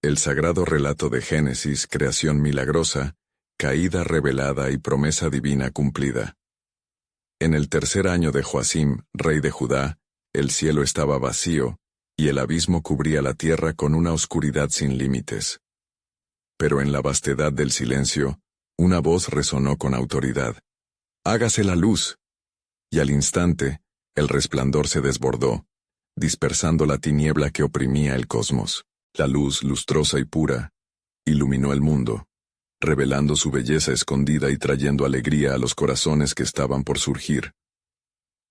El sagrado relato de Génesis, creación milagrosa, caída revelada y promesa divina cumplida. En el tercer año de Joacim, rey de Judá, el cielo estaba vacío, y el abismo cubría la tierra con una oscuridad sin límites. Pero en la vastedad del silencio, una voz resonó con autoridad. «¡Hágase la luz!» Y al instante, el resplandor se desbordó, dispersando la tiniebla que oprimía el cosmos. La luz, lustrosa y pura, iluminó el mundo, revelando su belleza escondida y trayendo alegría a los corazones que estaban por surgir.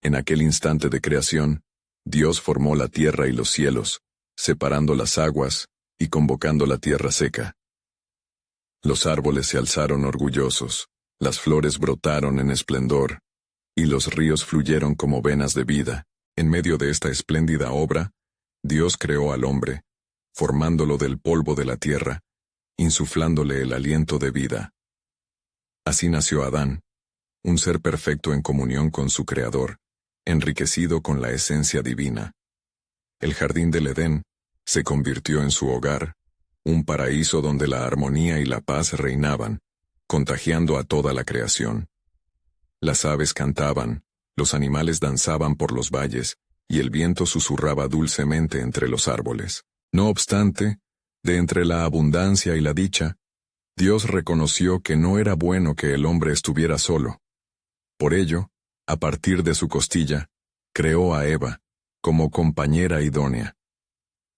En aquel instante de creación, Dios formó la tierra y los cielos, separando las aguas y convocando la tierra seca. Los árboles se alzaron orgullosos, las flores brotaron en esplendor, y los ríos fluyeron como venas de vida. En medio de esta espléndida obra, Dios creó al hombre, formándolo del polvo de la tierra, insuflándole el aliento de vida. Así nació Adán, un ser perfecto en comunión con su Creador, enriquecido con la esencia divina. El jardín del Edén se convirtió en su hogar, un paraíso donde la armonía y la paz reinaban, contagiando a toda la creación. Las aves cantaban, los animales danzaban por los valles, y el viento susurraba dulcemente entre los árboles. No obstante, de entre la abundancia y la dicha, Dios reconoció que no era bueno que el hombre estuviera solo. Por ello, a partir de su costilla, creó a Eva, como compañera idónea.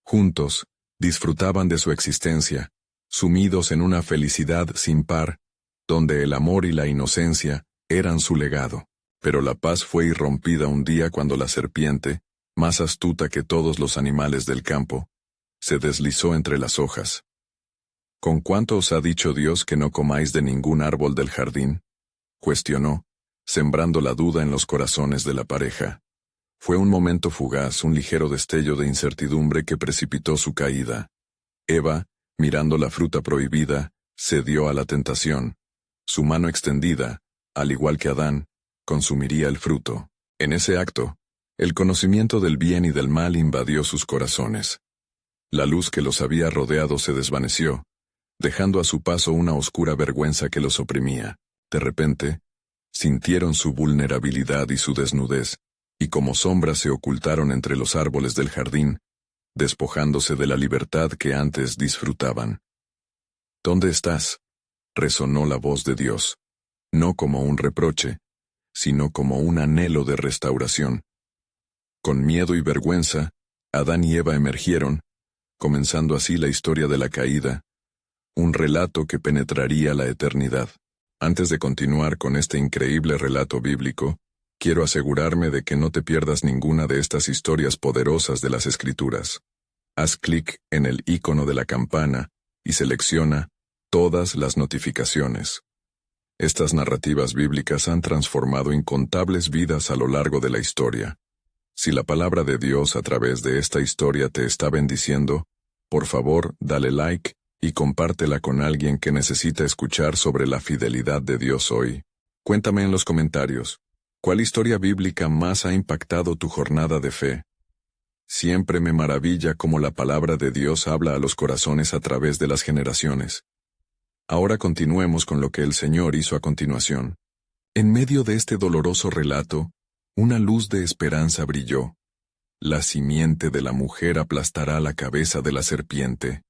Juntos, disfrutaban de su existencia, sumidos en una felicidad sin par, donde el amor y la inocencia eran su legado. Pero la paz fue irrumpida un día cuando la serpiente, más astuta que todos los animales del campo, se deslizó entre las hojas. ¿Con cuánto os ha dicho Dios que no comáis de ningún árbol del jardín?, cuestionó, sembrando la duda en los corazones de la pareja. Fue un momento fugaz, un ligero destello de incertidumbre que precipitó su caída. Eva, mirando la fruta prohibida, cedió a la tentación. Su mano extendida, al igual que Adán, consumiría el fruto. En ese acto, el conocimiento del bien y del mal invadió sus corazones. La luz que los había rodeado se desvaneció, dejando a su paso una oscura vergüenza que los oprimía. De repente, sintieron su vulnerabilidad y su desnudez, y como sombras se ocultaron entre los árboles del jardín, despojándose de la libertad que antes disfrutaban. «¿Dónde estás?», resonó la voz de Dios, no como un reproche, sino como un anhelo de restauración. Con miedo y vergüenza, Adán y Eva emergieron, comenzando así la historia de la caída, un relato que penetraría la eternidad. Antes de continuar con este increíble relato bíblico, quiero asegurarme de que no te pierdas ninguna de estas historias poderosas de las Escrituras. Haz clic en el icono de la campana y selecciona todas las notificaciones. Estas narrativas bíblicas han transformado incontables vidas a lo largo de la historia. Si la palabra de Dios a través de esta historia te está bendiciendo, por favor, dale like y compártela con alguien que necesita escuchar sobre la fidelidad de Dios hoy. Cuéntame en los comentarios, ¿cuál historia bíblica más ha impactado tu jornada de fe? Siempre me maravilla cómo la palabra de Dios habla a los corazones a través de las generaciones. Ahora continuemos con lo que el Señor hizo a continuación. En medio de este doloroso relato, una luz de esperanza brilló. La simiente de la mujer aplastará la cabeza de la serpiente.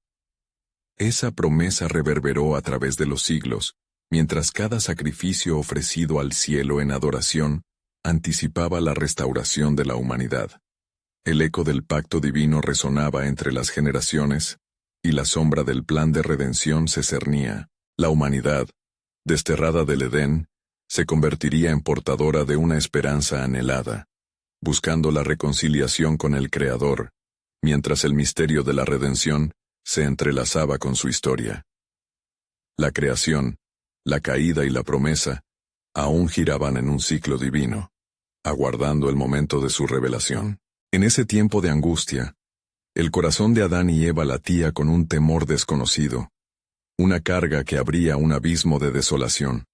Esa promesa reverberó a través de los siglos, mientras cada sacrificio ofrecido al cielo en adoración anticipaba la restauración de la humanidad. El eco del pacto divino resonaba entre las generaciones, y la sombra del plan de redención se cernía. La humanidad, desterrada del Edén, se convertiría en portadora de una esperanza anhelada, buscando la reconciliación con el Creador, mientras el misterio de la redención se entrelazaba con su historia. La creación, la caída y la promesa aún giraban en un ciclo divino, aguardando el momento de su revelación. En ese tiempo de angustia, el corazón de Adán y Eva latía con un temor desconocido, una carga que abría un abismo de desolación.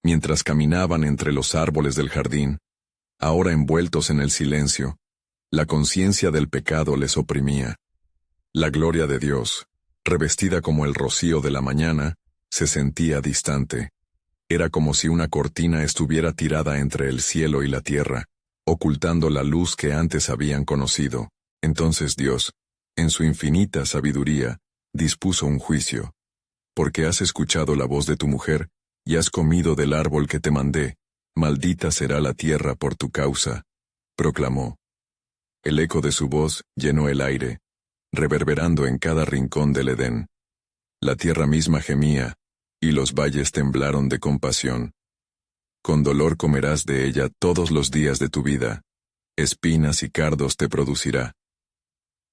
Mientras caminaban entre los árboles del jardín, ahora envueltos en el silencio, la conciencia del pecado les oprimía. La gloria de Dios, revestida como el rocío de la mañana, se sentía distante. Era como si una cortina estuviera tirada entre el cielo y la tierra, ocultando la luz que antes habían conocido. Entonces Dios, en su infinita sabiduría, dispuso un juicio. Porque has escuchado la voz de tu mujer, y has comido del árbol que te mandé, maldita será la tierra por tu causa, proclamó. El eco de su voz llenó el aire, reverberando en cada rincón del Edén. La tierra misma gemía, y los valles temblaron de compasión. Con dolor comerás de ella todos los días de tu vida, espinas y cardos te producirá.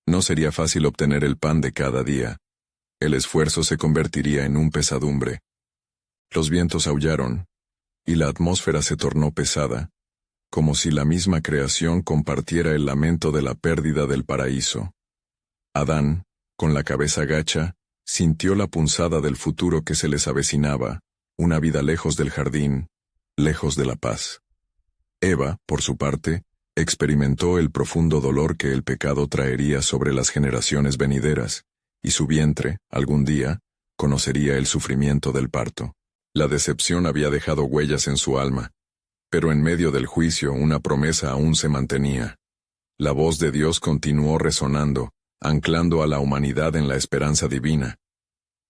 No sería fácil obtener el pan de cada día. El esfuerzo se convertiría en un pesadumbre. Los vientos aullaron, y la atmósfera se tornó pesada, como si la misma creación compartiera el lamento de la pérdida del paraíso. Adán, con la cabeza gacha, sintió la punzada del futuro que se les avecinaba, una vida lejos del jardín, lejos de la paz. Eva, por su parte, experimentó el profundo dolor que el pecado traería sobre las generaciones venideras, y su vientre, algún día, conocería el sufrimiento del parto. La decepción había dejado huellas en su alma, pero en medio del juicio una promesa aún se mantenía. La voz de Dios continuó resonando, anclando a la humanidad en la esperanza divina.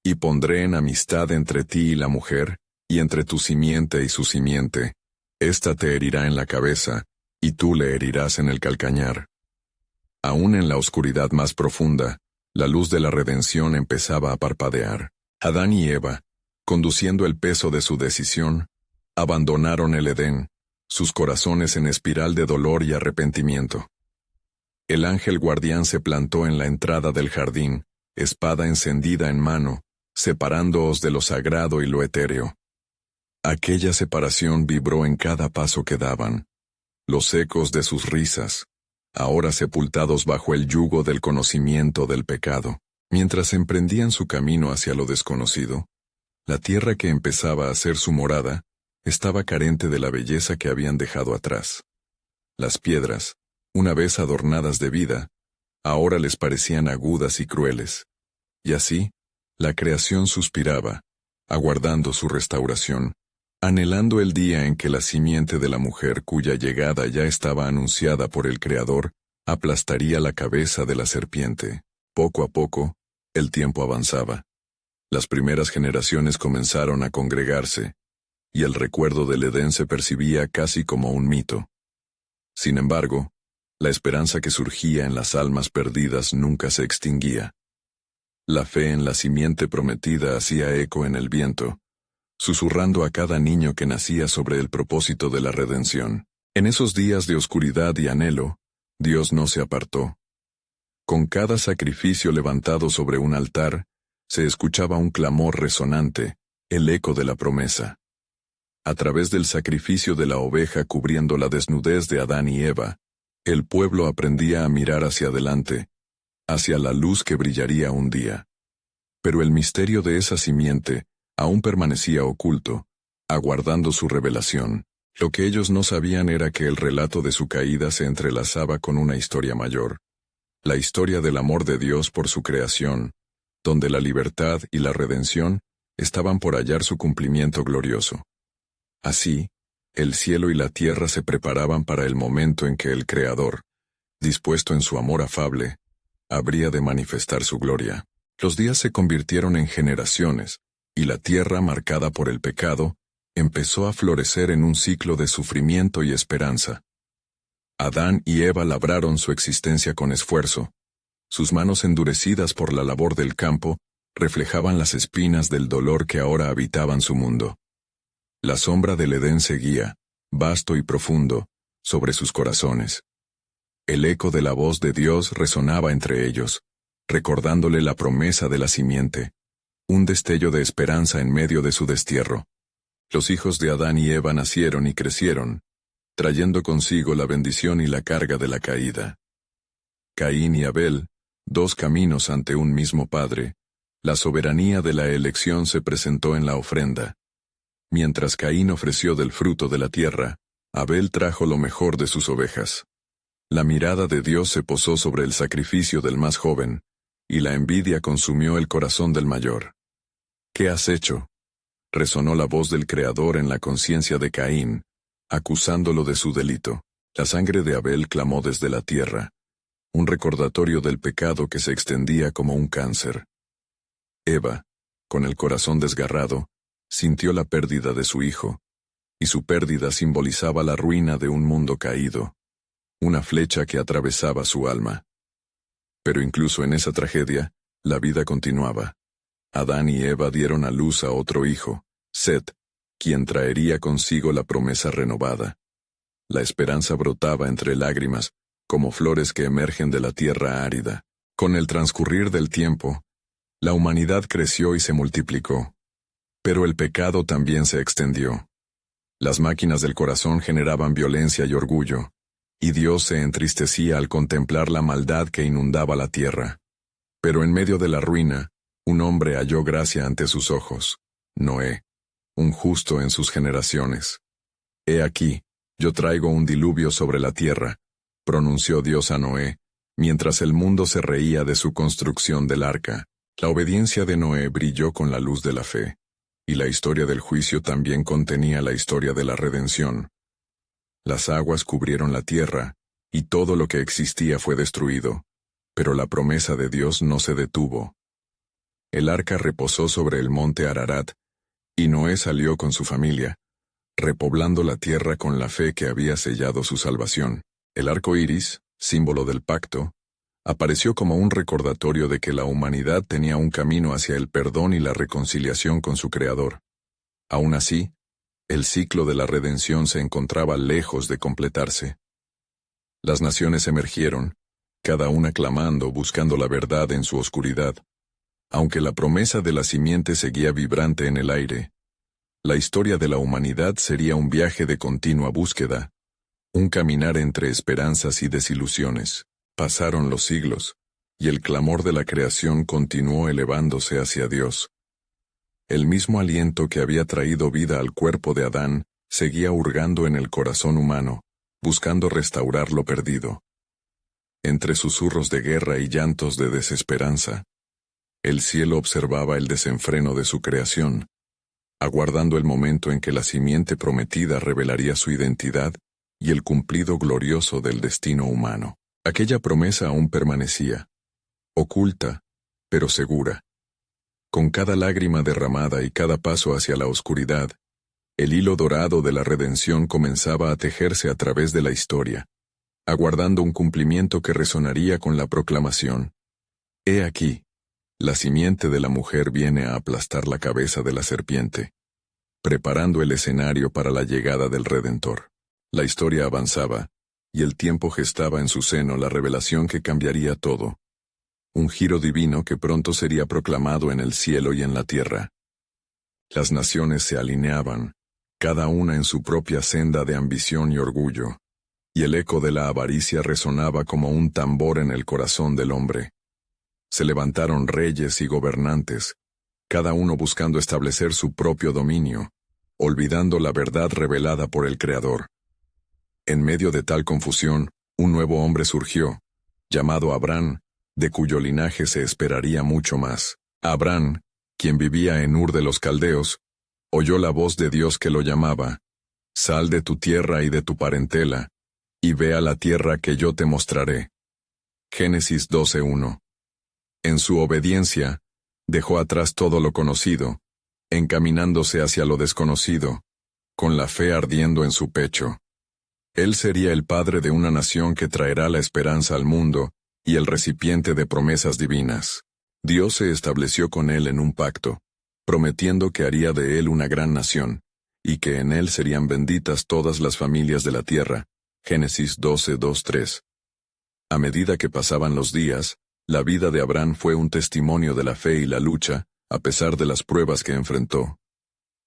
Y pondré en amistad entre ti y la mujer, y entre tu simiente y su simiente. Ésta te herirá en la cabeza, y tú le herirás en el calcañar. Aún en la oscuridad más profunda, la luz de la redención empezaba a parpadear. Adán y Eva, conduciendo el peso de su decisión, abandonaron el Edén, sus corazones en espiral de dolor y arrepentimiento. El ángel guardián se plantó en la entrada del jardín, espada encendida en mano, separándoos de lo sagrado y lo etéreo. Aquella separación vibró en cada paso que daban. Los ecos de sus risas, ahora sepultados bajo el yugo del conocimiento del pecado. Mientras emprendían su camino hacia lo desconocido, la tierra que empezaba a ser su morada, estaba carente de la belleza que habían dejado atrás. Las piedras, una vez adornadas de vida, ahora les parecían agudas y crueles. Y así, la creación suspiraba, aguardando su restauración, anhelando el día en que la simiente de la mujer cuya llegada ya estaba anunciada por el Creador, aplastaría la cabeza de la serpiente. Poco a poco, el tiempo avanzaba. Las primeras generaciones comenzaron a congregarse, y el recuerdo del Edén se percibía casi como un mito. Sin embargo, la esperanza que surgía en las almas perdidas nunca se extinguía. La fe en la simiente prometida hacía eco en el viento, susurrando a cada niño que nacía sobre el propósito de la redención. En esos días de oscuridad y anhelo, Dios no se apartó. Con cada sacrificio levantado sobre un altar, se escuchaba un clamor resonante, el eco de la promesa. A través del sacrificio de la oveja cubriendo la desnudez de Adán y Eva, el pueblo aprendía a mirar hacia adelante, hacia la luz que brillaría un día. Pero el misterio de esa simiente aún permanecía oculto, aguardando su revelación. Lo que ellos no sabían era que el relato de su caída se entrelazaba con una historia mayor. La historia del amor de Dios por su creación, donde la libertad y la redención estaban por hallar su cumplimiento glorioso. Así, el cielo y la tierra se preparaban para el momento en que el Creador, dispuesto en su amor afable, habría de manifestar su gloria. Los días se convirtieron en generaciones, y la tierra, marcada por el pecado, empezó a florecer en un ciclo de sufrimiento y esperanza. Adán y Eva labraron su existencia con esfuerzo. Sus manos endurecidas por la labor del campo reflejaban las espinas del dolor que ahora habitaban su mundo. La sombra del Edén seguía, vasto y profundo, sobre sus corazones. El eco de la voz de Dios resonaba entre ellos, recordándole la promesa de la simiente, un destello de esperanza en medio de su destierro. Los hijos de Adán y Eva nacieron y crecieron, trayendo consigo la bendición y la carga de la caída. Caín y Abel, dos caminos ante un mismo Padre, la soberanía de la elección se presentó en la ofrenda. Mientras Caín ofreció del fruto de la tierra, Abel trajo lo mejor de sus ovejas. La mirada de Dios se posó sobre el sacrificio del más joven, y la envidia consumió el corazón del mayor. ¿Qué has hecho? Resonó la voz del Creador en la conciencia de Caín, acusándolo de su delito. La sangre de Abel clamó desde la tierra, un recordatorio del pecado que se extendía como un cáncer. Eva, con el corazón desgarrado, sintió la pérdida de su hijo, y su pérdida simbolizaba la ruina de un mundo caído, una flecha que atravesaba su alma. Pero incluso en esa tragedia, la vida continuaba. Adán y Eva dieron a luz a otro hijo, Set, quien traería consigo la promesa renovada. La esperanza brotaba entre lágrimas, como flores que emergen de la tierra árida. Con el transcurrir del tiempo, la humanidad creció y se multiplicó. Pero el pecado también se extendió. Las máquinas del corazón generaban violencia y orgullo, y Dios se entristecía al contemplar la maldad que inundaba la tierra. Pero en medio de la ruina, un hombre halló gracia ante sus ojos, Noé, un justo en sus generaciones. He aquí, yo traigo un diluvio sobre la tierra, pronunció Dios a Noé, mientras el mundo se reía de su construcción del arca. La obediencia de Noé brilló con la luz de la fe, y la historia del juicio también contenía la historia de la redención. Las aguas cubrieron la tierra, y todo lo que existía fue destruido, pero la promesa de Dios no se detuvo. El arca reposó sobre el monte Ararat, y Noé salió con su familia, repoblando la tierra con la fe que había sellado su salvación. El arco iris, símbolo del pacto, apareció como un recordatorio de que la humanidad tenía un camino hacia el perdón y la reconciliación con su Creador. Aún así, el ciclo de la redención se encontraba lejos de completarse. Las naciones emergieron, cada una clamando, buscando la verdad en su oscuridad. Aunque la promesa de la simiente seguía vibrante en el aire, la historia de la humanidad sería un viaje de continua búsqueda, un caminar entre esperanzas y desilusiones. Pasaron los siglos, y el clamor de la creación continuó elevándose hacia Dios. El mismo aliento que había traído vida al cuerpo de Adán seguía hurgando en el corazón humano, buscando restaurar lo perdido. Entre susurros de guerra y llantos de desesperanza, el cielo observaba el desenfreno de su creación, aguardando el momento en que la simiente prometida revelaría su identidad y el cumplido glorioso del destino humano. Aquella promesa aún permanecía, oculta, pero segura. Con cada lágrima derramada y cada paso hacia la oscuridad, el hilo dorado de la redención comenzaba a tejerse a través de la historia, aguardando un cumplimiento que resonaría con la proclamación: He aquí, la simiente de la mujer viene a aplastar la cabeza de la serpiente, preparando el escenario para la llegada del Redentor. La historia avanzaba, y el tiempo gestaba en su seno la revelación que cambiaría todo. Un giro divino que pronto sería proclamado en el cielo y en la tierra. Las naciones se alineaban, cada una en su propia senda de ambición y orgullo, y el eco de la avaricia resonaba como un tambor en el corazón del hombre. Se levantaron reyes y gobernantes, cada uno buscando establecer su propio dominio, olvidando la verdad revelada por el Creador. En medio de tal confusión, un nuevo hombre surgió, llamado Abraham, de cuyo linaje se esperaría mucho más. Abraham, quien vivía en Ur de los Caldeos, oyó la voz de Dios que lo llamaba: Sal de tu tierra y de tu parentela, y ve a la tierra que yo te mostraré. Génesis 12:1. En su obediencia, dejó atrás todo lo conocido, encaminándose hacia lo desconocido, con la fe ardiendo en su pecho. Él sería el padre de una nación que traerá la esperanza al mundo y el recipiente de promesas divinas. Dios se estableció con él en un pacto, prometiendo que haría de él una gran nación, y que en él serían benditas todas las familias de la tierra. Génesis 12:2-3. A medida que pasaban los días, la vida de Abraham fue un testimonio de la fe y la lucha, a pesar de las pruebas que enfrentó.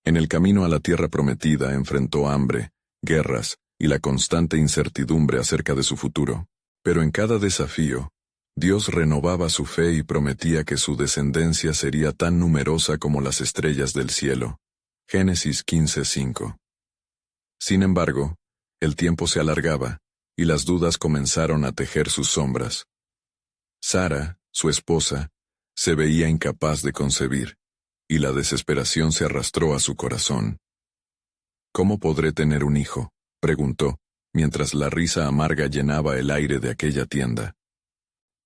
En el camino a la tierra prometida enfrentó hambre, guerras, y la constante incertidumbre acerca de su futuro. Pero en cada desafío, Dios renovaba su fe y prometía que su descendencia sería tan numerosa como las estrellas del cielo. Génesis 15:5. Sin embargo, el tiempo se alargaba, y las dudas comenzaron a tejer sus sombras. Sara, su esposa, Se veía incapaz de concebir, y la desesperación se arrastró a su corazón. ¿Cómo podré tener un hijo?, preguntó, mientras la risa amarga llenaba el aire de aquella tienda.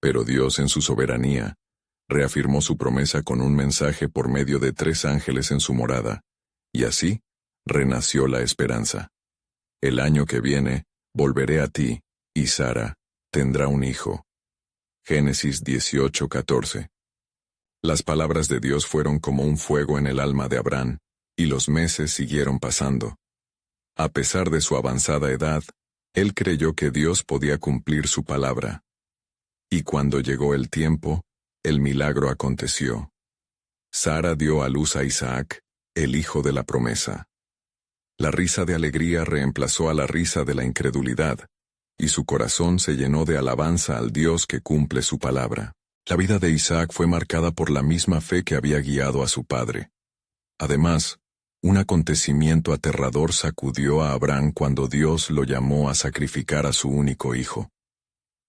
Pero Dios, en su soberanía, reafirmó su promesa con un mensaje por medio de 3 ángeles en su morada, y así renació la esperanza. El año que viene, volveré a ti, y Sara tendrá un hijo. Génesis 18:14. Las palabras de Dios fueron como un fuego en el alma de Abraham, y los meses siguieron pasando. A pesar de su avanzada edad, él creyó que Dios podía cumplir su palabra. Y cuando llegó el tiempo, el milagro aconteció. Sara dio a luz a Isaac, el hijo de la promesa. La risa de alegría reemplazó a la risa de la incredulidad, y su corazón se llenó de alabanza al Dios que cumple su palabra. La vida de Isaac fue marcada por la misma fe que había guiado a su padre. Además, un acontecimiento aterrador sacudió a Abraham cuando Dios lo llamó a sacrificar a su único hijo.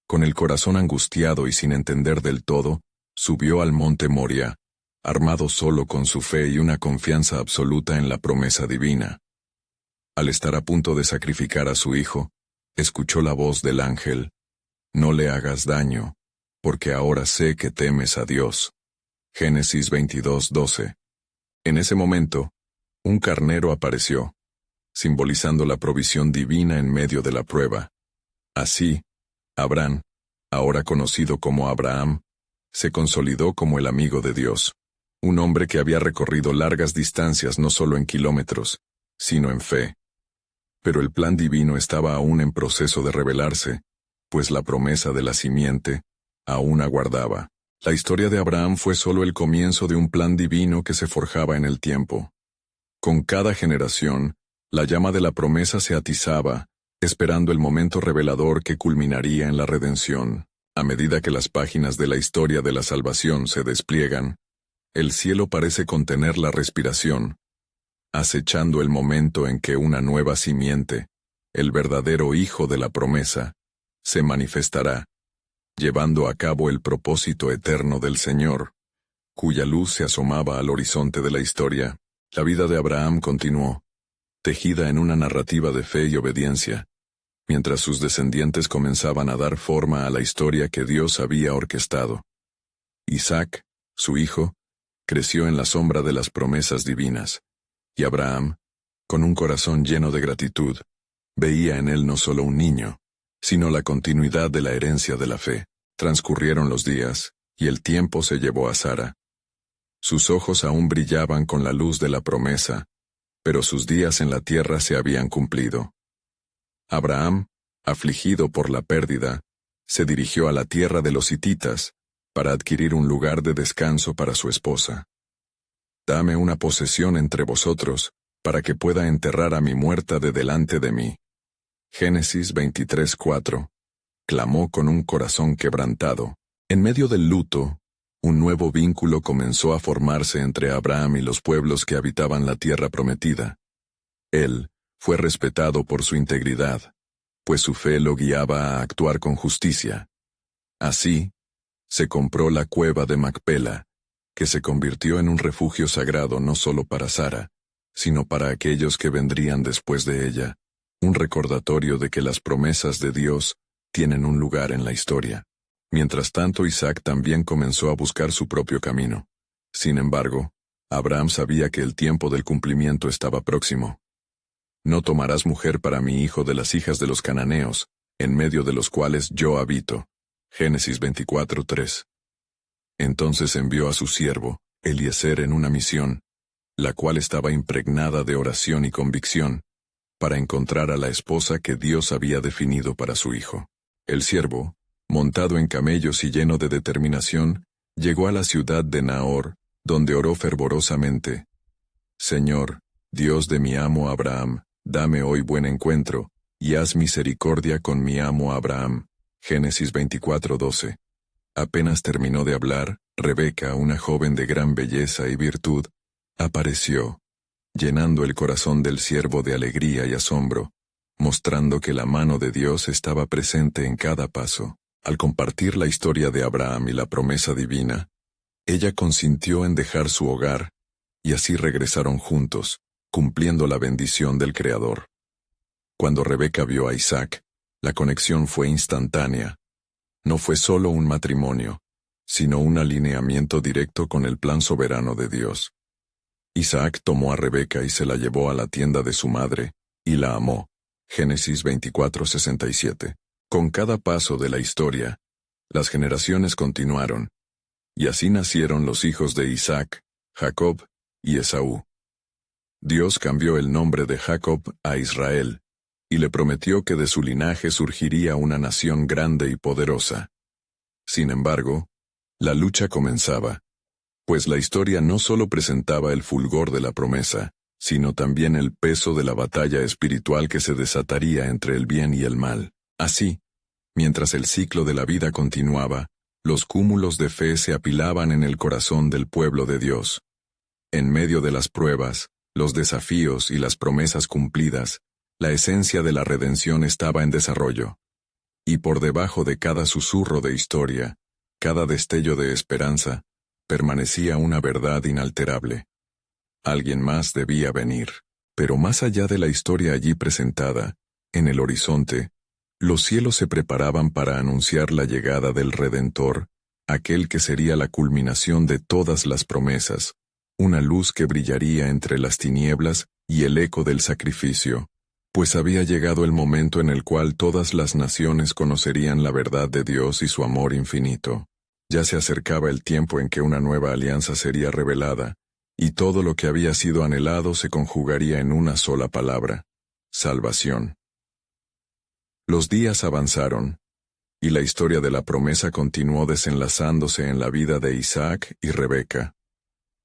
Con el corazón angustiado y sin entender del todo, subió al monte Moria, armado solo con su fe y una confianza absoluta en la promesa divina. Al estar a punto de sacrificar a su hijo, escuchó la voz del ángel: «No le hagas daño, porque ahora sé que temes a Dios». Génesis 22:12. En ese momento, un carnero apareció, simbolizando la provisión divina en medio de la prueba. Así, Abraham, ahora conocido como Abraham, se consolidó como el amigo de Dios, un hombre que había recorrido largas distancias no solo en kilómetros, sino en fe. Pero el plan divino estaba aún en proceso de revelarse, pues la promesa de la simiente aún aguardaba. La historia de Abraham fue solo el comienzo de un plan divino que se forjaba en el tiempo. Con cada generación, la llama de la promesa se atizaba, esperando el momento revelador que culminaría en la redención. A medida que las páginas de la historia de la salvación se despliegan, el cielo parece contener la respiración, acechando el momento en que una nueva simiente, el verdadero hijo de la promesa, se manifestará, llevando a cabo el propósito eterno del Señor, cuya luz se asomaba al horizonte de la historia. La vida de Abraham continuó, tejida en una narrativa de fe y obediencia, mientras sus descendientes comenzaban a dar forma a la historia que Dios había orquestado. Isaac, su hijo, creció en la sombra de las promesas divinas, y Abraham, con un corazón lleno de gratitud, veía en él no solo un niño, sino la continuidad de la herencia de la fe. Transcurrieron los días, y el tiempo se llevó a Sara. Sus ojos aún brillaban con la luz de la promesa, pero sus días en la tierra se habían cumplido. Abraham, afligido por la pérdida, se dirigió a la tierra de los hititas para adquirir un lugar de descanso para su esposa. «Dame una posesión entre vosotros, para que pueda enterrar a mi muerta de delante de mí». Génesis 23:4. Clamó con un corazón quebrantado. En medio del luto, un nuevo vínculo comenzó a formarse entre Abraham y los pueblos que habitaban la tierra prometida. Él fue respetado por su integridad, pues su fe lo guiaba a actuar con justicia. Así, se compró la cueva de Macpela, que se convirtió en un refugio sagrado no solo para Sara, sino para aquellos que vendrían después de ella, un recordatorio de que las promesas de Dios tienen un lugar en la historia. Mientras tanto, Isaac también comenzó a buscar su propio camino. Sin embargo, Abraham sabía que el tiempo del cumplimiento estaba próximo. «No tomarás mujer para mi hijo de las hijas de los cananeos, en medio de los cuales yo habito». Génesis 24:3. Entonces envió a su siervo, Eliezer, en una misión, la cual estaba impregnada de oración y convicción, para encontrar a la esposa que Dios había definido para su hijo. El siervo, montado en camellos y lleno de determinación, llegó a la ciudad de Nahor, donde oró fervorosamente: «Señor, Dios de mi amo Abraham, dame hoy buen encuentro, y haz misericordia con mi amo Abraham». Génesis 24:12. Apenas terminó de hablar, Rebeca, una joven de gran belleza y virtud, apareció, llenando el corazón del siervo de alegría y asombro, mostrando que la mano de Dios estaba presente en cada paso. Al compartir la historia de Abraham y la promesa divina, Ella consintió en dejar su hogar, y así regresaron juntos, cumpliendo la bendición del Creador. Cuando Rebeca vio a Isaac, la conexión fue instantánea. No fue solo un matrimonio, sino un alineamiento directo con el plan soberano de Dios. Isaac tomó a Rebeca y se la llevó a la tienda de su madre, y la amó. Génesis 24:67. Con cada paso de la historia, las generaciones continuaron, y así nacieron los hijos de Isaac, Jacob y Esaú. Dios cambió el nombre de Jacob a Israel, y le prometió que de su linaje surgiría una nación grande y poderosa. Sin embargo, la lucha comenzaba, pues la historia no solo presentaba el fulgor de la promesa, sino también el peso de la batalla espiritual que se desataría entre el bien y el mal. Así, mientras el ciclo de la vida continuaba, los cúmulos de fe se apilaban en el corazón del pueblo de Dios. En medio de las pruebas, los desafíos y las promesas cumplidas, la esencia de la redención estaba en desarrollo. Y por debajo de cada susurro de historia, cada destello de esperanza, permanecía una verdad inalterable. Alguien más debía venir. Pero más allá de la historia allí presentada, en el horizonte, los cielos se preparaban para anunciar la llegada del Redentor, aquel que sería la culminación de todas las promesas, una luz que brillaría entre las tinieblas y el eco del sacrificio, pues había llegado el momento en el cual todas las naciones conocerían la verdad de Dios y su amor infinito. Ya se acercaba el tiempo en que una nueva alianza sería revelada, y todo lo que había sido anhelado se conjugaría en una sola palabra: salvación. Los días avanzaron, y la historia de la promesa continuó desenlazándose en la vida de Isaac y Rebeca.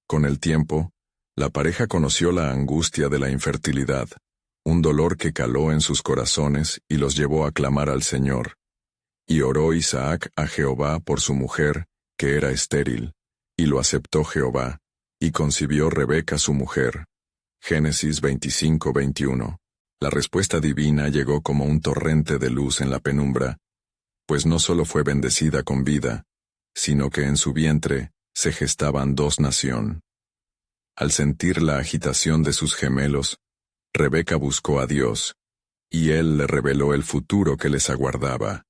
Con el tiempo, la pareja conoció la angustia de la infertilidad, un dolor que caló en sus corazones y los llevó a clamar al Señor. Y oró Isaac a Jehová por su mujer, que era estéril, y lo aceptó Jehová, y concibió Rebeca su mujer. Génesis 25:21. La respuesta divina llegó como un torrente de luz en la penumbra, pues no solo fue bendecida con vida, sino que en su vientre se gestaban dos naciones. Al sentir la agitación de sus gemelos, Rebeca buscó a Dios, y Él le reveló el futuro que les aguardaba.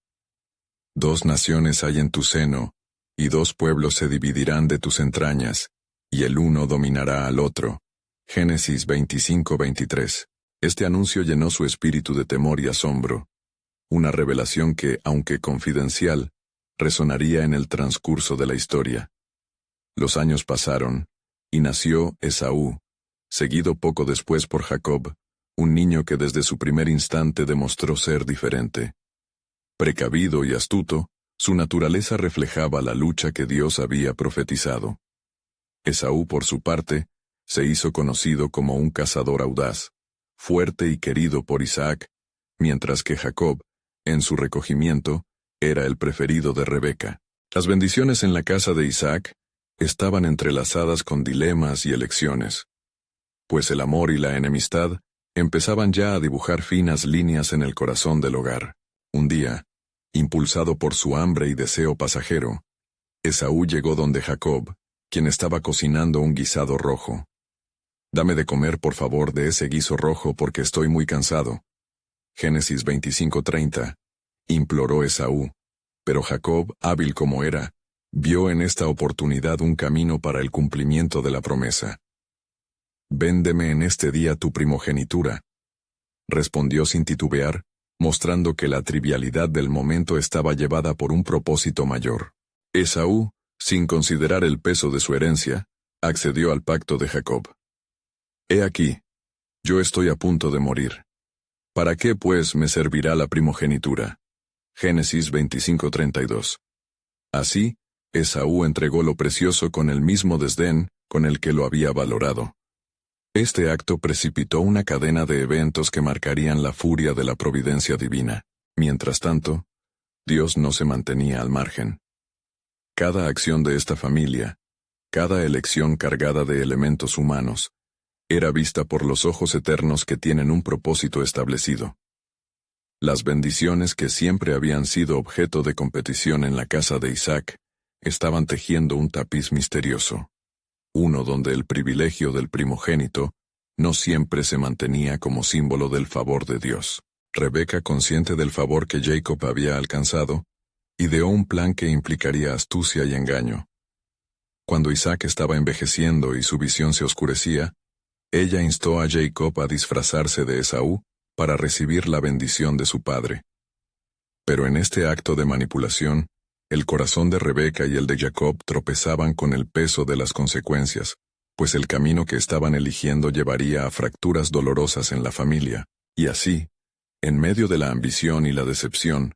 Dos naciones hay en tu seno, y dos pueblos se dividirán de tus entrañas, y el uno dominará al otro. Génesis 25:23. Este anuncio llenó su espíritu de temor y asombro, una revelación que, aunque confidencial, resonaría en el transcurso de la historia. Los años pasaron, y nació Esaú, seguido poco después por Jacob, un niño que desde su primer instante demostró ser diferente. Precavido y astuto, su naturaleza reflejaba la lucha que Dios había profetizado. Esaú, por su parte, se hizo conocido como un cazador audaz, fuerte y querido por Isaac, mientras que Jacob, en su recogimiento, era el preferido de Rebeca. Las bendiciones en la casa de Isaac estaban entrelazadas con dilemas y elecciones, pues el amor y la enemistad empezaban ya a dibujar finas líneas en el corazón del hogar. Un día, impulsado por su hambre y deseo pasajero, Esaú llegó donde Jacob, quien estaba cocinando un guisado rojo. «Dame de comer, por favor, de ese guiso rojo porque estoy muy cansado». Génesis 25:30, imploró Esaú, pero Jacob, hábil como era, vio en esta oportunidad un camino para el cumplimiento de la promesa. «Véndeme en este día tu primogenitura», respondió sin titubear, mostrando que la trivialidad del momento estaba llevada por un propósito mayor. Esaú, sin considerar el peso de su herencia, accedió al pacto de Jacob. «He aquí, yo estoy a punto de morir. ¿Para qué, pues, me servirá la primogenitura?» Génesis 25:32. Así, Esaú entregó lo precioso con el mismo desdén con el que lo había valorado. Este acto precipitó una cadena de eventos que marcarían la furia de la providencia divina. Mientras tanto, Dios no se mantenía al margen. Cada acción de esta familia, cada elección cargada de elementos humanos, era vista por los ojos eternos que tienen un propósito establecido. Las bendiciones que siempre habían sido objeto de competición en la casa de Isaac, estaban tejiendo un tapiz misterioso, uno donde el privilegio del primogénito no siempre se mantenía como símbolo del favor de Dios. Rebeca, consciente del favor que Jacob había alcanzado, ideó un plan que implicaría astucia y engaño. Cuando Isaac estaba envejeciendo y su visión se oscurecía, ella instó a Jacob a disfrazarse de Esaú para recibir la bendición de su padre. Pero en este acto de manipulación, el corazón de Rebeca y el de Jacob tropezaban con el peso de las consecuencias, pues el camino que estaban eligiendo llevaría a fracturas dolorosas en la familia, y así, en medio de la ambición y la decepción,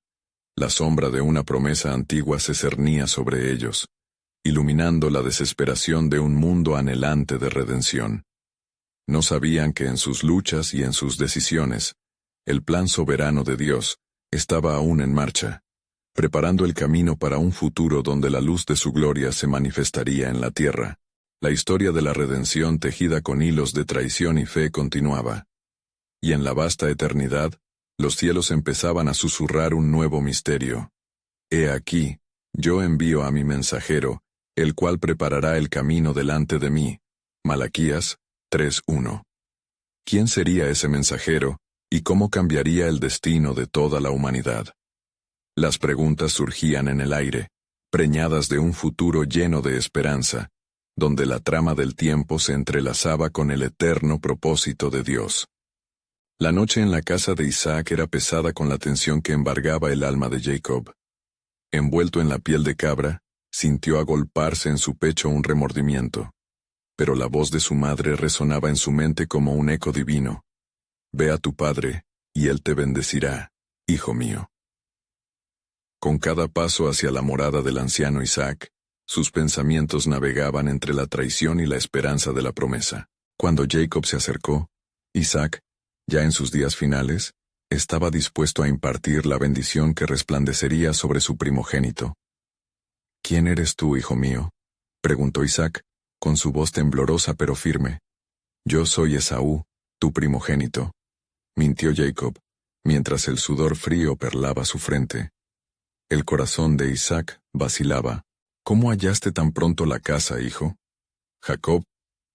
la sombra de una promesa antigua se cernía sobre ellos, iluminando la desesperación de un mundo anhelante de redención. No sabían que en sus luchas y en sus decisiones, el plan soberano de Dios estaba aún en marcha, preparando el camino para un futuro donde la luz de su gloria se manifestaría en la tierra. La historia de la redención tejida con hilos de traición y fe continuaba. Y en la vasta eternidad, los cielos empezaban a susurrar un nuevo misterio. He aquí, yo envío a mi mensajero, el cual preparará el camino delante de mí. Malaquías 3:1. ¿Quién sería ese mensajero, y cómo cambiaría el destino de toda la humanidad? Las preguntas surgían en el aire, preñadas de un futuro lleno de esperanza, donde la trama del tiempo se entrelazaba con el eterno propósito de Dios. La noche en la casa de Isaac era pesada con la tensión que embargaba el alma de Jacob. Envuelto en la piel de cabra, sintió agolparse en su pecho un remordimiento. Pero la voz de su madre resonaba en su mente como un eco divino. Ve a tu padre, y él te bendecirá, hijo mío. Con cada paso hacia la morada del anciano Isaac, sus pensamientos navegaban entre la traición y la esperanza de la promesa. Cuando Jacob se acercó, Isaac, ya en sus días finales, estaba dispuesto a impartir la bendición que resplandecería sobre su primogénito. ¿Quién eres tú, hijo mío?, preguntó Isaac, con su voz temblorosa pero firme. Yo soy Esaú, tu primogénito, mintió Jacob, mientras el sudor frío perlaba su frente. El corazón de Isaac vacilaba. ¿Cómo hallaste tan pronto la casa, hijo? Jacob,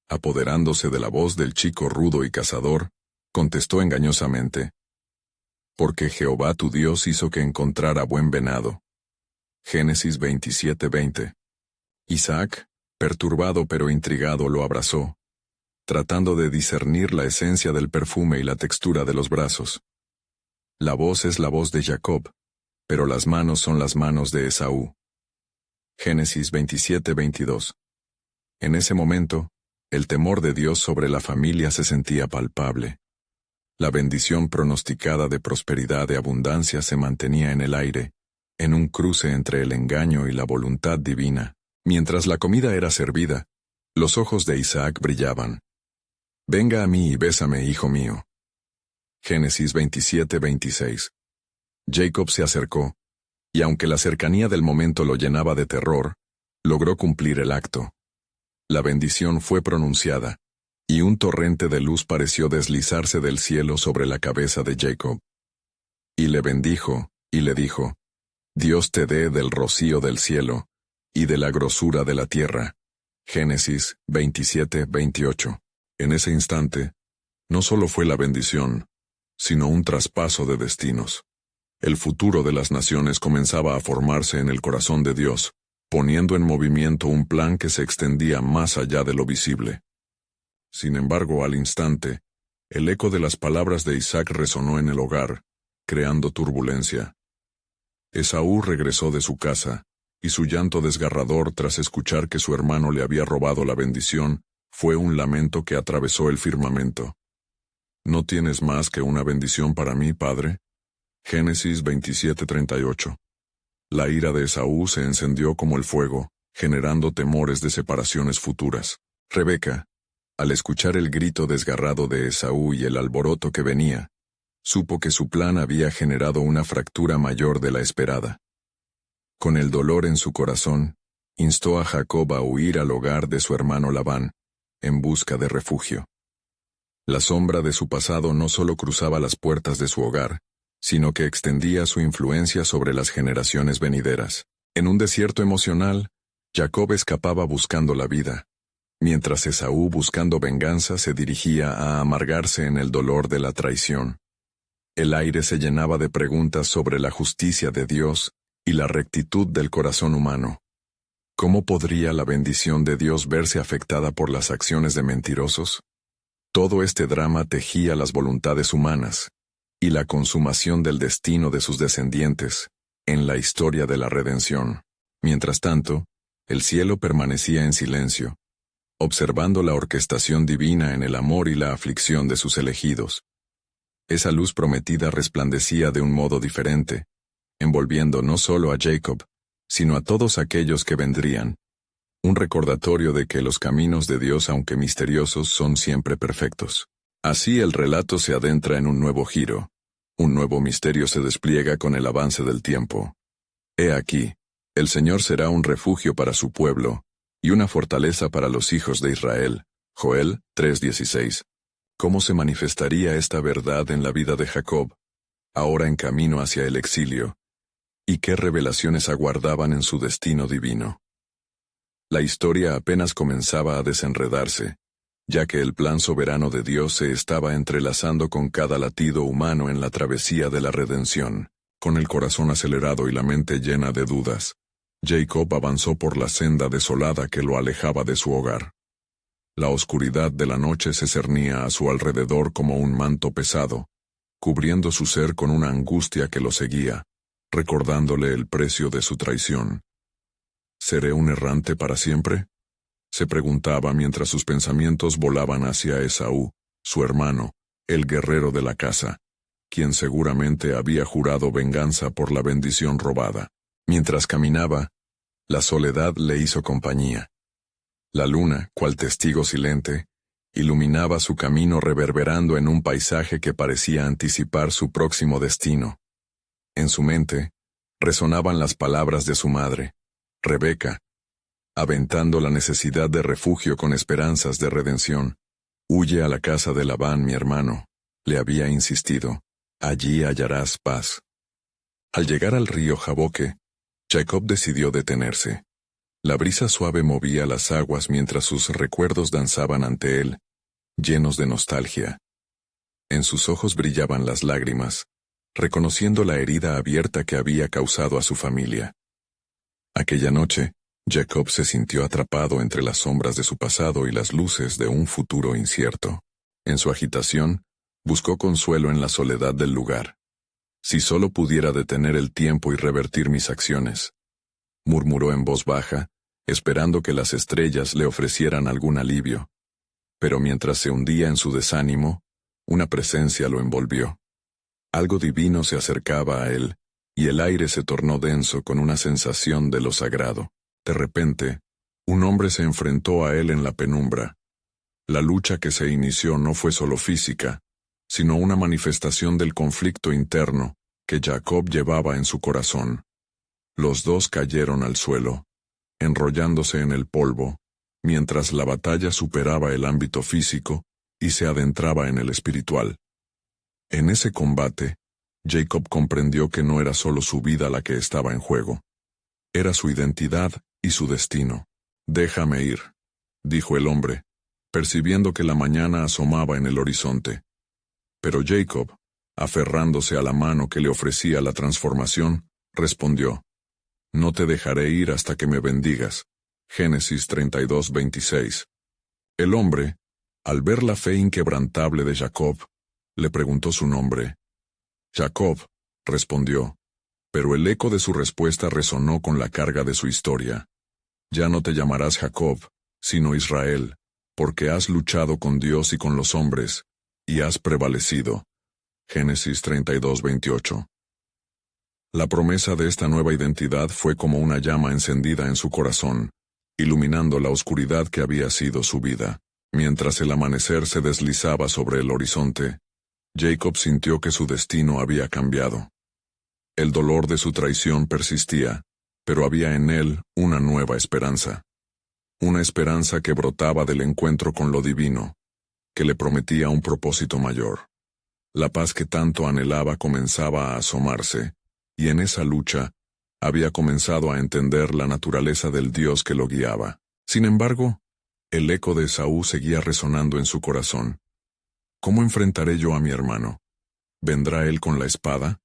apoderándose de la voz del chico rudo y cazador, contestó engañosamente. Porque Jehová tu Dios hizo que encontrara buen venado. Génesis 27:20. Isaac, perturbado pero intrigado, lo abrazó, tratando de discernir la esencia del perfume y la textura de los brazos. La voz es la voz de Jacob, pero las manos son las manos de Esaú. Génesis 27:22. En ese momento, el temor de Dios sobre la familia se sentía palpable. La bendición pronosticada de prosperidad y abundancia se mantenía en el aire, en un cruce entre el engaño y la voluntad divina. Mientras la comida era servida, los ojos de Isaac brillaban. Venga a mí y bésame, hijo mío. Génesis 27:26. Jacob se acercó, y aunque la cercanía del momento lo llenaba de terror, logró cumplir el acto. La bendición fue pronunciada, y un torrente de luz pareció deslizarse del cielo sobre la cabeza de Jacob. Y le bendijo, y le dijo, Dios te dé del rocío del cielo, y de la grosura de la tierra. Génesis 27:28. En ese instante, no solo fue la bendición, sino un traspaso de destinos. El futuro de las naciones comenzaba a formarse en el corazón de Dios, poniendo en movimiento un plan que se extendía más allá de lo visible. Sin embargo, al instante, el eco de las palabras de Isaac resonó en el hogar, creando turbulencia. Esaú regresó de su casa, y su llanto desgarrador tras escuchar que su hermano le había robado la bendición, fue un lamento que atravesó el firmamento. ¿No tienes más que una bendición para mí, padre? Génesis 27:38. La ira de Esaú se encendió como el fuego, generando temores de separaciones futuras. Rebeca, al escuchar el grito desgarrado de Esaú y el alboroto que venía, supo que su plan había generado una fractura mayor de la esperada. Con el dolor en su corazón, instó a Jacob a huir al hogar de su hermano Labán, en busca de refugio. La sombra de su pasado no solo cruzaba las puertas de su hogar, sino que extendía su influencia sobre las generaciones venideras. En un desierto emocional, Jacob escapaba buscando la vida, mientras Esaú, buscando venganza, se dirigía a amargarse en el dolor de la traición. El aire se llenaba de preguntas sobre la justicia de Dios y la rectitud del corazón humano. ¿Cómo podría la bendición de Dios verse afectada por las acciones de mentirosos? Todo este drama tejía las voluntades humanas y la consumación del destino de sus descendientes en la historia de la redención. Mientras tanto, el cielo permanecía en silencio, observando la orquestación divina en el amor y la aflicción de sus elegidos. Esa luz prometida resplandecía de un modo diferente, envolviendo no solo a Jacob, sino a todos aquellos que vendrían. Un recordatorio de que los caminos de Dios, aunque misteriosos, son siempre perfectos. Así el relato se adentra en un nuevo giro. Un nuevo misterio se despliega con el avance del tiempo. He aquí, el Señor será un refugio para su pueblo, y una fortaleza para los hijos de Israel. Joel 3:16. ¿Cómo se manifestaría esta verdad en la vida de Jacob, ahora en camino hacia el exilio? ¿Y qué revelaciones aguardaban en su destino divino? La historia apenas comenzaba a desenredarse, ya que el plan soberano de Dios se estaba entrelazando con cada latido humano en la travesía de la redención. Con el corazón acelerado y la mente llena de dudas, Jacob avanzó por la senda desolada que lo alejaba de su hogar. La oscuridad de la noche se cernía a su alrededor como un manto pesado, cubriendo su ser con una angustia que lo seguía, recordándole el precio de su traición. ¿Seré un errante para siempre?, se preguntaba mientras sus pensamientos volaban hacia Esaú, su hermano, el guerrero de la casa, quien seguramente había jurado venganza por la bendición robada. Mientras caminaba, la soledad le hizo compañía. La luna, cual testigo silente, iluminaba su camino reverberando en un paisaje que parecía anticipar su próximo destino. En su mente, resonaban las palabras de su madre, Rebeca, aventando la necesidad de refugio con esperanzas de redención. «Huye a la casa de Labán, mi hermano», le había insistido, «allí hallarás paz». Al llegar al río Jaboque, Jacob decidió detenerse. La brisa suave movía las aguas mientras sus recuerdos danzaban ante él, llenos de nostalgia. En sus ojos brillaban las lágrimas, reconociendo la herida abierta que había causado a su familia. Aquella noche, Jacob se sintió atrapado entre las sombras de su pasado y las luces de un futuro incierto. En su agitación, buscó consuelo en la soledad del lugar. «Si solo pudiera detener el tiempo y revertir mis acciones», murmuró en voz baja, esperando que las estrellas le ofrecieran algún alivio. Pero mientras se hundía en su desánimo, una presencia lo envolvió. Algo divino se acercaba a él, y el aire se tornó denso con una sensación de lo sagrado. De repente, un hombre se enfrentó a él en la penumbra. La lucha que se inició no fue solo física, sino una manifestación del conflicto interno que Jacob llevaba en su corazón. Los dos cayeron al suelo, enrollándose en el polvo, mientras la batalla superaba el ámbito físico y se adentraba en el espiritual. En ese combate, Jacob comprendió que no era solo su vida la que estaba en juego. Era su identidad y su destino. «Déjame ir», dijo el hombre, percibiendo que la mañana asomaba en el horizonte. Pero Jacob, aferrándose a la mano que le ofrecía la transformación, respondió, «No te dejaré ir hasta que me bendigas». Génesis 32:26. El hombre, al ver la fe inquebrantable de Jacob, le preguntó su nombre. «Jacob», respondió, pero el eco de su respuesta resonó con la carga de su historia. «Ya no te llamarás Jacob, sino Israel, porque has luchado con Dios y con los hombres, y has prevalecido». Génesis 32:28. La promesa de esta nueva identidad fue como una llama encendida en su corazón, iluminando la oscuridad que había sido su vida. Mientras el amanecer se deslizaba sobre el horizonte, Jacob sintió que su destino había cambiado. El dolor de su traición persistía, pero había en él una nueva esperanza. Una esperanza que brotaba del encuentro con lo divino, que le prometía un propósito mayor. La paz que tanto anhelaba comenzaba a asomarse, y en esa lucha, Había comenzado a entender la naturaleza del Dios que lo guiaba. Sin embargo, el eco de Esaú seguía resonando en su corazón. ¿Cómo enfrentaré yo a mi hermano? ¿Vendrá él con la espada?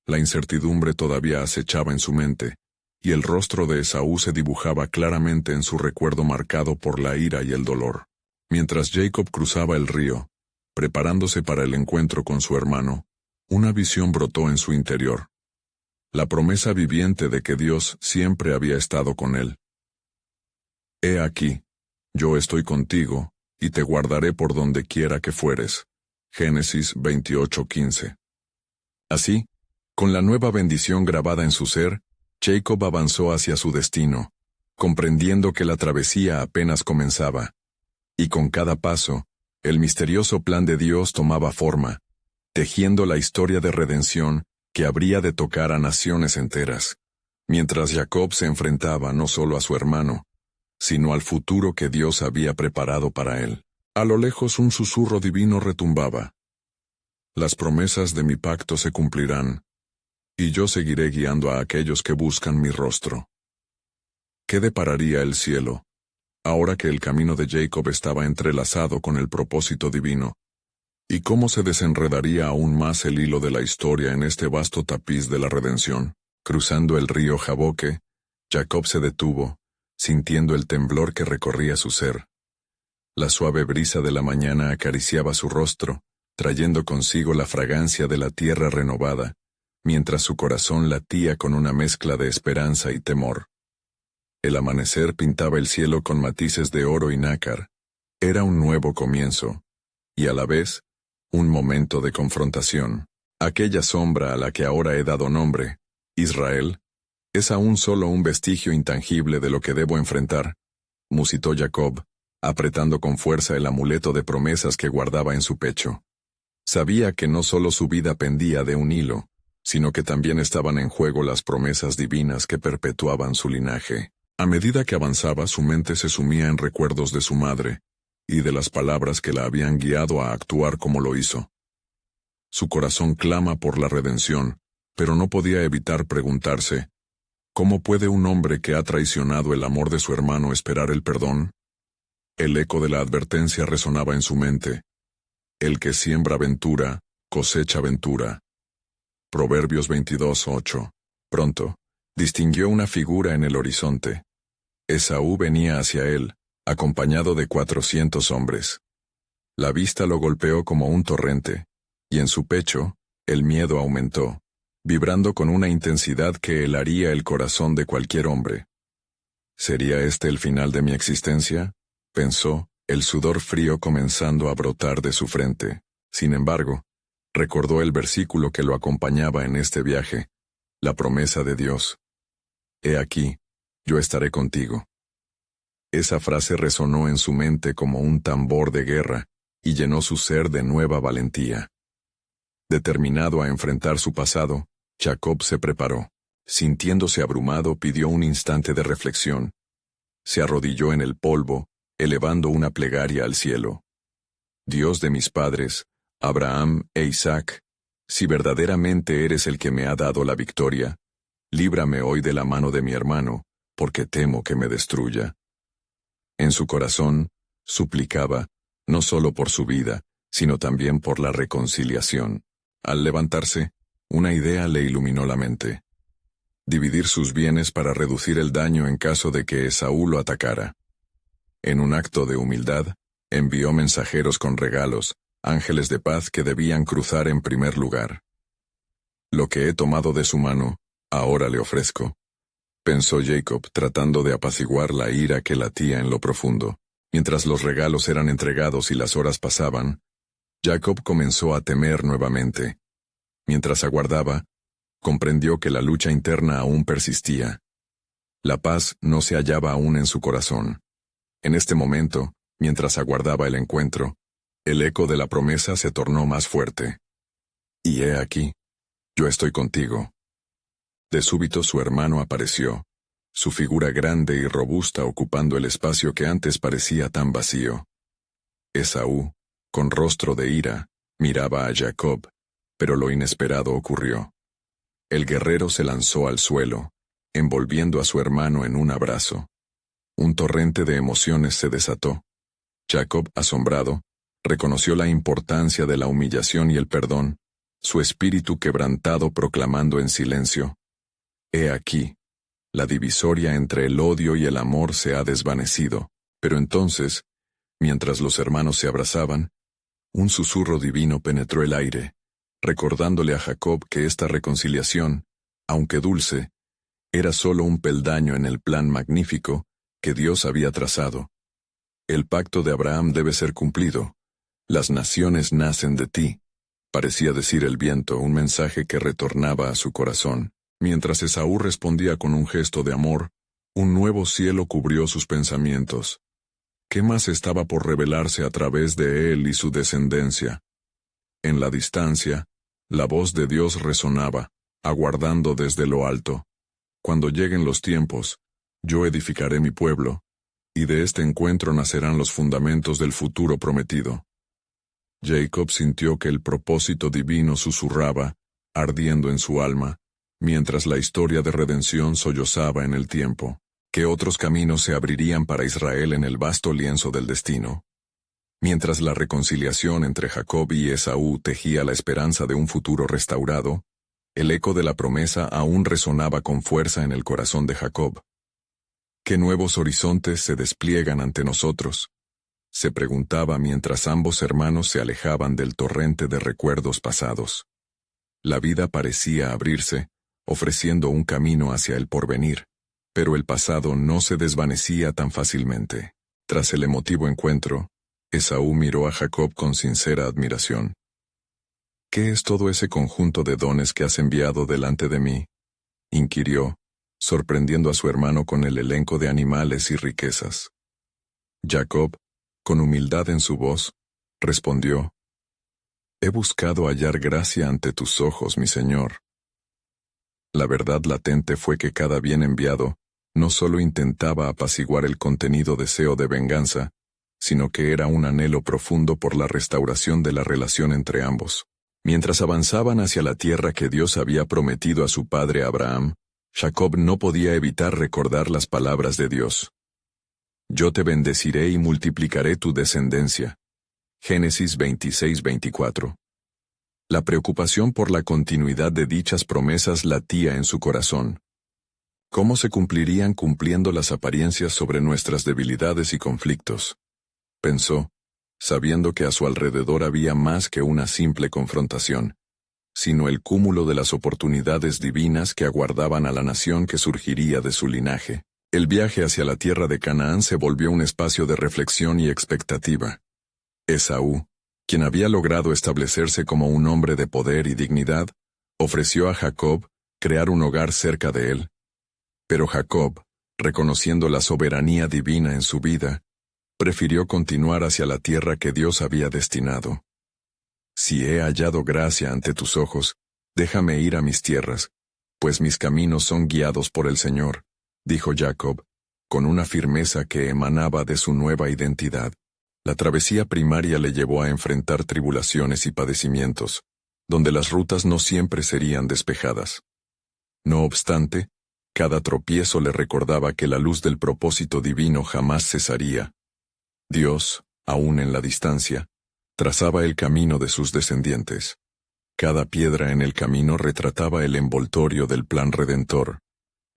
La incertidumbre todavía acechaba en su mente, y el rostro de Esaú se dibujaba claramente en su recuerdo marcado por la ira y el dolor. Mientras Jacob cruzaba el río, preparándose para el encuentro con su hermano, una visión brotó en su interior. La promesa viviente de que Dios siempre había estado con él. He aquí, yo estoy contigo, y te guardaré por donde quiera que fueres. Génesis 28:15. Así, con la nueva bendición grabada en su ser, Jacob avanzó hacia su destino, comprendiendo que la travesía apenas comenzaba. Y con cada paso, el misterioso plan de Dios tomaba forma, tejiendo la historia de redención que habría de tocar a naciones enteras, mientras Jacob se enfrentaba no solo a su hermano, sino al futuro que Dios había preparado para él. A lo lejos un susurro divino retumbaba. Las promesas de mi pacto se cumplirán, y yo seguiré guiando a aquellos que buscan mi rostro. ¿Qué depararía el cielo, ahora que el camino de Jacob estaba entrelazado con el propósito divino? ¿Y cómo se desenredaría aún más el hilo de la historia en este vasto tapiz de la redención? Cruzando el río Jaboque, Jacob se detuvo, sintiendo el temblor que recorría su ser. La suave brisa de la mañana acariciaba su rostro, trayendo consigo la fragancia de la tierra renovada, mientras su corazón latía con una mezcla de esperanza y temor. El amanecer pintaba el cielo con matices de oro y nácar. Era un nuevo comienzo, y a la vez, un momento de confrontación. Aquella sombra a la que ahora he dado nombre, Israel, es aún solo un vestigio intangible de lo que debo enfrentar, musitó Jacob, apretando con fuerza el amuleto de promesas que guardaba en su pecho. Sabía que no solo su vida pendía de un hilo, sino que también estaban en juego las promesas divinas que perpetuaban su linaje. A medida que avanzaba, su mente se sumía en recuerdos de su madre, y de las palabras que la habían guiado a actuar como lo hizo. Su corazón clama por la redención, pero no podía evitar preguntarse, ¿cómo puede un hombre que ha traicionado el amor de su hermano esperar el perdón? El eco de la advertencia resonaba en su mente. El que siembra ventura, cosecha ventura. Proverbios 22:8. Pronto, distinguió una figura en el horizonte. Esaú venía hacia él, acompañado de 400 hombres. La vista lo golpeó como un torrente, y en su pecho, el miedo aumentó, vibrando con una intensidad que helaría el corazón de cualquier hombre. ¿Sería este el final de mi existencia?, pensó, el sudor frío comenzando a brotar de su frente. Sin embargo, recordó el versículo que lo acompañaba en este viaje, la promesa de Dios. He aquí, yo estaré contigo. Esa frase resonó en su mente como un tambor de guerra, y llenó su ser de nueva valentía. Determinado a enfrentar su pasado, Jacob se preparó. Sintiéndose abrumado, pidió un instante de reflexión. Se arrodilló en el polvo, elevando una plegaria al cielo. Dios de mis padres, Abraham e Isaac, si verdaderamente eres el que me ha dado la victoria, líbrame hoy de la mano de mi hermano, porque temo que me destruya. En su corazón, suplicaba, no solo por su vida, sino también por la reconciliación. Al levantarse, una idea le iluminó la mente. Dividir sus bienes para reducir el daño en caso de que Esaú lo atacara. En un acto de humildad, envió mensajeros con regalos, ángeles de paz que debían cruzar en primer lugar. Lo que he tomado de su mano, ahora le ofrezco, pensó Jacob tratando de apaciguar la ira que latía en lo profundo. Mientras los regalos eran entregados y las horas pasaban, Jacob comenzó a temer nuevamente. Mientras aguardaba, comprendió que la lucha interna aún persistía. La paz no se hallaba aún en su corazón. En este momento, mientras aguardaba el encuentro, el eco de la promesa se tornó más fuerte. Y he aquí, yo estoy contigo. De súbito su hermano apareció, su figura grande y robusta ocupando el espacio que antes parecía tan vacío. Esaú, con rostro de ira, miraba a Jacob, pero lo inesperado ocurrió. El guerrero se lanzó al suelo, envolviendo a su hermano en un abrazo. Un torrente de emociones se desató. Jacob, asombrado, reconoció la importancia de la humillación y el perdón, su espíritu quebrantado proclamando en silencio: «He aquí, la divisoria entre el odio y el amor se ha desvanecido». Pero entonces, mientras los hermanos se abrazaban, un susurro divino penetró el aire, recordándole a Jacob que esta reconciliación, aunque dulce, era solo un peldaño en el plan magnífico que Dios había trazado. «El pacto de Abraham debe ser cumplido. Las naciones nacen de ti», parecía decir el viento, un mensaje que retornaba a su corazón. Mientras Esaú respondía con un gesto de amor, un nuevo cielo cubrió sus pensamientos. ¿Qué más estaba por revelarse a través de él y su descendencia? En la distancia, la voz de Dios resonaba, aguardando desde lo alto: «Cuando lleguen los tiempos, yo edificaré mi pueblo, y de este encuentro nacerán los fundamentos del futuro prometido». Jacob sintió que el propósito divino susurraba, ardiendo en su alma, mientras la historia de redención sollozaba en el tiempo. ¿Qué otros caminos se abrirían para Israel en el vasto lienzo del destino? Mientras la reconciliación entre Jacob y Esaú tejía la esperanza de un futuro restaurado, el eco de la promesa aún resonaba con fuerza en el corazón de Jacob. ¿Qué nuevos horizontes se despliegan ante nosotros?, se preguntaba mientras ambos hermanos se alejaban del torrente de recuerdos pasados. La vida parecía abrirse, ofreciendo un camino hacia el porvenir, pero el pasado no se desvanecía tan fácilmente. Tras el emotivo encuentro, Esaú miró a Jacob con sincera admiración. «¿Qué es todo ese conjunto de dones que has enviado delante de mí?», inquirió, sorprendiendo a su hermano con el elenco de animales y riquezas. Jacob, con humildad en su voz, respondió: «He buscado hallar gracia ante tus ojos, mi señor». La verdad latente fue que cada bien enviado no solo intentaba apaciguar el contenido deseo de venganza, sino que era un anhelo profundo por la restauración de la relación entre ambos. Mientras avanzaban hacia la tierra que Dios había prometido a su padre Abraham, Jacob no podía evitar recordar las palabras de Dios: «Yo te bendeciré y multiplicaré tu descendencia». Génesis 26:24. La preocupación por la continuidad de dichas promesas latía en su corazón. ¿Cómo se cumplirían cumpliendo las apariencias sobre nuestras debilidades y conflictos?, pensó, sabiendo que a su alrededor había más que una simple confrontación, sino el cúmulo de las oportunidades divinas que aguardaban a la nación que surgiría de su linaje. El viaje hacia la tierra de Canaán se volvió un espacio de reflexión y expectativa. Esaú, quien había logrado establecerse como un hombre de poder y dignidad, ofreció a Jacob crear un hogar cerca de él. Pero Jacob, reconociendo la soberanía divina en su vida, prefirió continuar hacia la tierra que Dios había destinado. «Si he hallado gracia ante tus ojos, déjame ir a mis tierras, pues mis caminos son guiados por el Señor», dijo Jacob, con una firmeza que emanaba de su nueva identidad. La travesía primaria le llevó a enfrentar tribulaciones y padecimientos, donde las rutas no siempre serían despejadas. No obstante, cada tropiezo le recordaba que la luz del propósito divino jamás cesaría. Dios, aún en la distancia, trazaba el camino de sus descendientes. Cada piedra en el camino retrataba el envoltorio del plan redentor.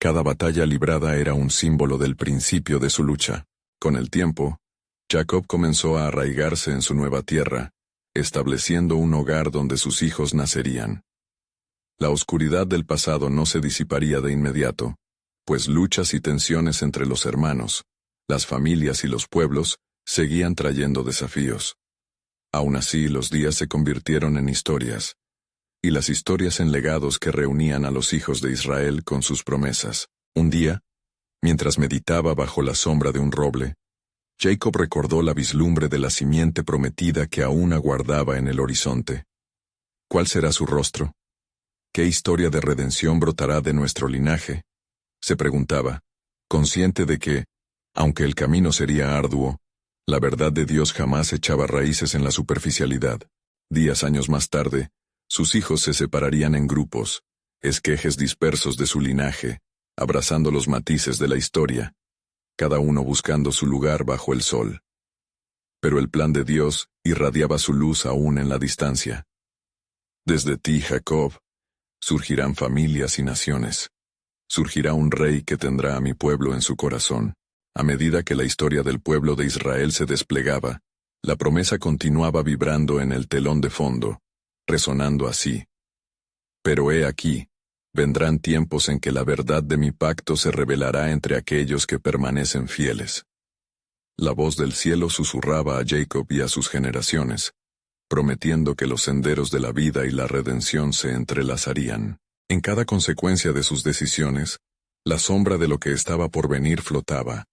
Cada batalla librada era un símbolo del principio de su lucha. Con el tiempo, Jacob comenzó a arraigarse en su nueva tierra, estableciendo un hogar donde sus hijos nacerían. La oscuridad del pasado no se disiparía de inmediato, pues luchas y tensiones entre los hermanos, las familias y los pueblos seguían trayendo desafíos. Aún así, los días se convirtieron en historias, y las historias en legados que reunían a los hijos de Israel con sus promesas. Un día, mientras meditaba bajo la sombra de un roble, Jacob recordó la vislumbre de la simiente prometida que aún aguardaba en el horizonte. ¿Cuál será su rostro? ¿Qué historia de redención brotará de nuestro linaje?, se preguntaba, consciente de que, aunque el camino sería arduo, la verdad de Dios jamás echaba raíces en la superficialidad. Años más tarde, sus hijos se separarían en grupos, esquejes dispersos de su linaje, abrazando los matices de la historia, cada uno buscando su lugar bajo el sol. Pero el plan de Dios irradiaba su luz aún en la distancia. Desde ti, Jacob, surgirán familias y naciones. Surgirá un rey que tendrá a mi pueblo en su corazón. A medida que la historia del pueblo de Israel se desplegaba, la promesa continuaba vibrando en el telón de fondo, resonando así. Pero he aquí, vendrán tiempos en que la verdad de mi pacto se revelará entre aquellos que permanecen fieles. La voz del cielo susurraba a Jacob y a sus generaciones, prometiendo que los senderos de la vida y la redención se entrelazarían. En cada consecuencia de sus decisiones, la sombra de lo que estaba por venir flotaba,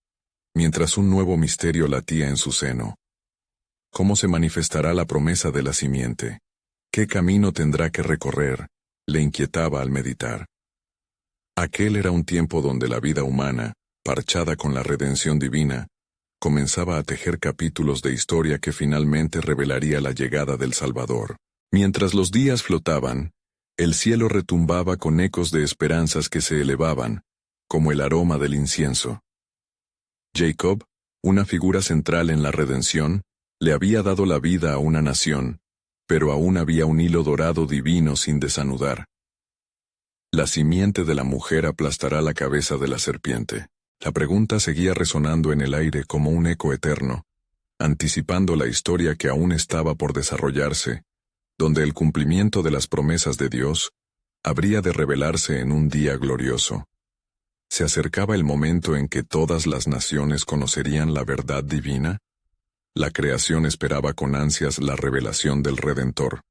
mientras un nuevo misterio latía en su seno. ¿Cómo se manifestará la promesa de la simiente? ¿Qué camino tendrá que recorrer? Le inquietaba al meditar. Aquel era un tiempo donde la vida humana, parchada con la redención divina, comenzaba a tejer capítulos de historia que finalmente revelaría la llegada del Salvador. Mientras los días flotaban, el cielo retumbaba con ecos de esperanzas que se elevaban, como el aroma del incienso. Jacob, una figura central en la redención, le había dado la vida a una nación, pero aún había un hilo dorado divino sin desanudar. La simiente de la mujer aplastará la cabeza de la serpiente. La pregunta seguía resonando en el aire como un eco eterno, anticipando la historia que aún estaba por desarrollarse, donde el cumplimiento de las promesas de Dios habría de revelarse en un día glorioso. ¿Se acercaba el momento en que todas las naciones conocerían la verdad divina? La creación esperaba con ansias la revelación del Redentor.